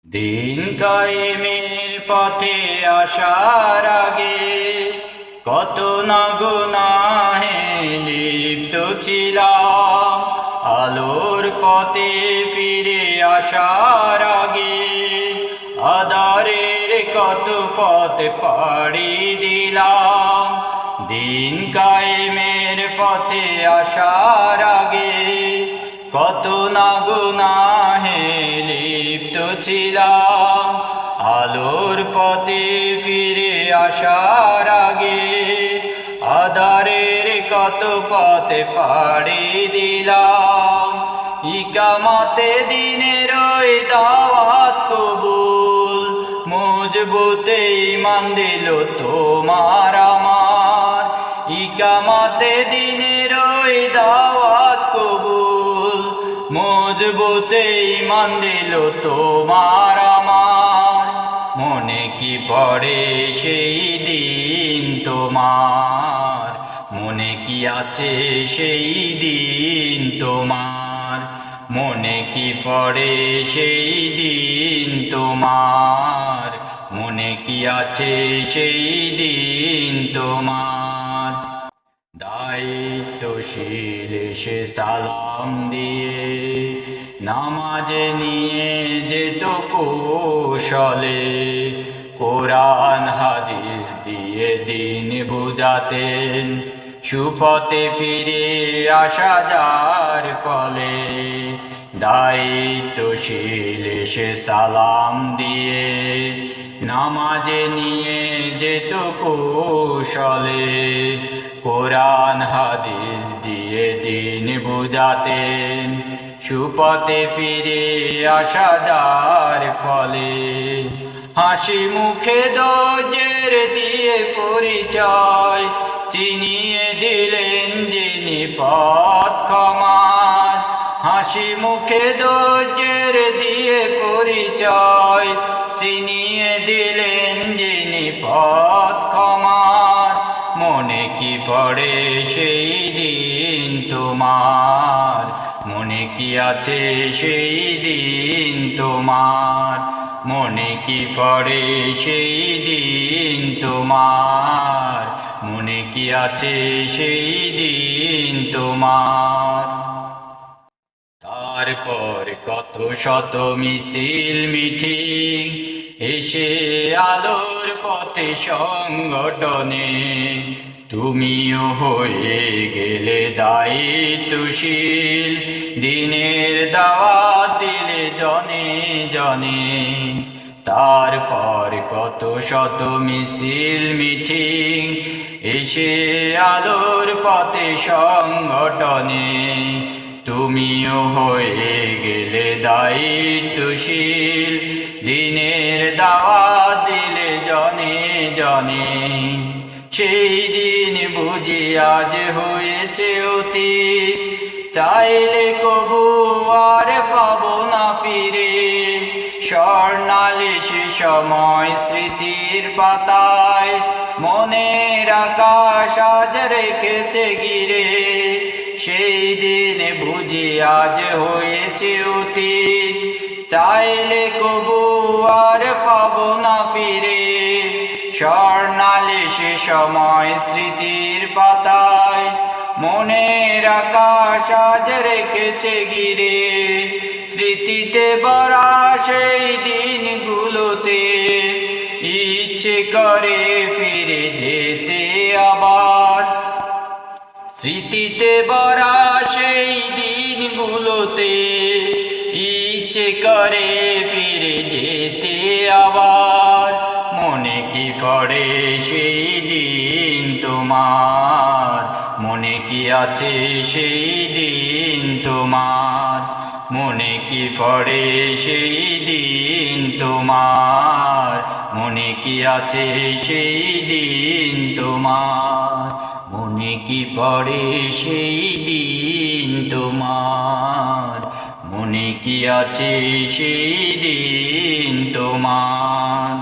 দিন কায়েমের পথে আসার আগে কত না গুনাহে লিপ্ত ছিলাম। আলোর পথে ফিরে আসার আগে আধারের কত পথ পাড়ি দিলাম। দিন কায়েমের পথে আসার আগে কত না গুনাহে লিপ্ত ছিলাম। আলোর পথে ফিরে আসার আগে আধারের কত পথে পাড়ি দিলাম। ইকামতে দিনের ওই দাওয়াত কবুল, মজবুতে ঈমান দিল তোমার আমার। ইকামতে দিনের ওই দাওয়াত কবুল, মজবুতে ঈমান দিল তোমার আমার। মনে কি পড়ে সেই দিন তোমার, মনে কি আছে সেই দিন তোমার। মনে কি পড়ে সেই দিন তোমার, মনে কি আছে সেই দিন তোমার। দায়িত্বশীল এসে সালাম দিয়ে নামাজে নিয়ে যেত কৌশলে। কোরআন হাদিস দিয়ে দিন বুঝাতেন, সুপথে ফিরে আসা যার ফলে। দায়িত্বশীল এসে সালাম দিয়ে নামাজে নিয়ে যেত কৌশলে। কোরআন হাদিস দিয়ে দিন বুঝাতেন, সুপথে ফিরে আসা যার ফলে। হাসি মুখে দোজের দিয়ে পরিচয় চিনিয়ে দিলেন যিনি পথ ক্ষমার। হাসি মুখে দোজের দিয়ে পরিচয় চিনিয়ে দিলেন যিনি পথ ক্ষমার। মনে কি পড়ে সেই দিন তোমার, মনে কি আছে সেই দিন তোমার। মনে কি পড়ে সেই দিন তোমার, মনে কি আছে সেই দিন তোমার। তারপর কত শত মিছিল মিটিং এসে আলোর পথে সংগঠনে। তুমিও হয়ে গেলে দায়িত্বশীল, দিনের দাওয়াত দিলে জনে জনে। তারপর কত শত মিছিল মিটিং এসে আলোর পথে সংগঠনে। তুমিও হয়ে গেলে দায়িত্বশীল, দিনের দাওয়াত দিলে জনে জনে। সেই দিন বুঝি আজ হয়েছে অতীত, চাইলে কবু আর পাবো না ফিরে। স্বর্ণালী সে সময় স্মৃতির পাতায়, মনের আকাশ আজ রেখেছে ঘিরে। সেই দিন বুঝি আজ হয়েছে অতীত, চাইলে কবু আর পাবো না ফিরে। স্বর্ণালী সে সময় স্মৃতির পাতায়, মনের আকাশ আজ রেখেছে ঘিরে। স্মৃতিতে ভরা সেই দিনগুলোতে ইচ্ছে করে ফিরে যেতে আবার। স্মৃতিতে ভরা সেই দিনগুলোতে ইচ্ছে করে ফিরে যেতে আবার। মনে কি পড়ে সেই দিন তোমার, মনে কি আছে সেই দিন তোমার। মনে কি পড়ে সেই দিন তোমার, মনে কি আছে সেই দিন তোমার। মনে কি পড়ে সেই দিন তোমার, মনে কি আছে সেই দিন তোমার।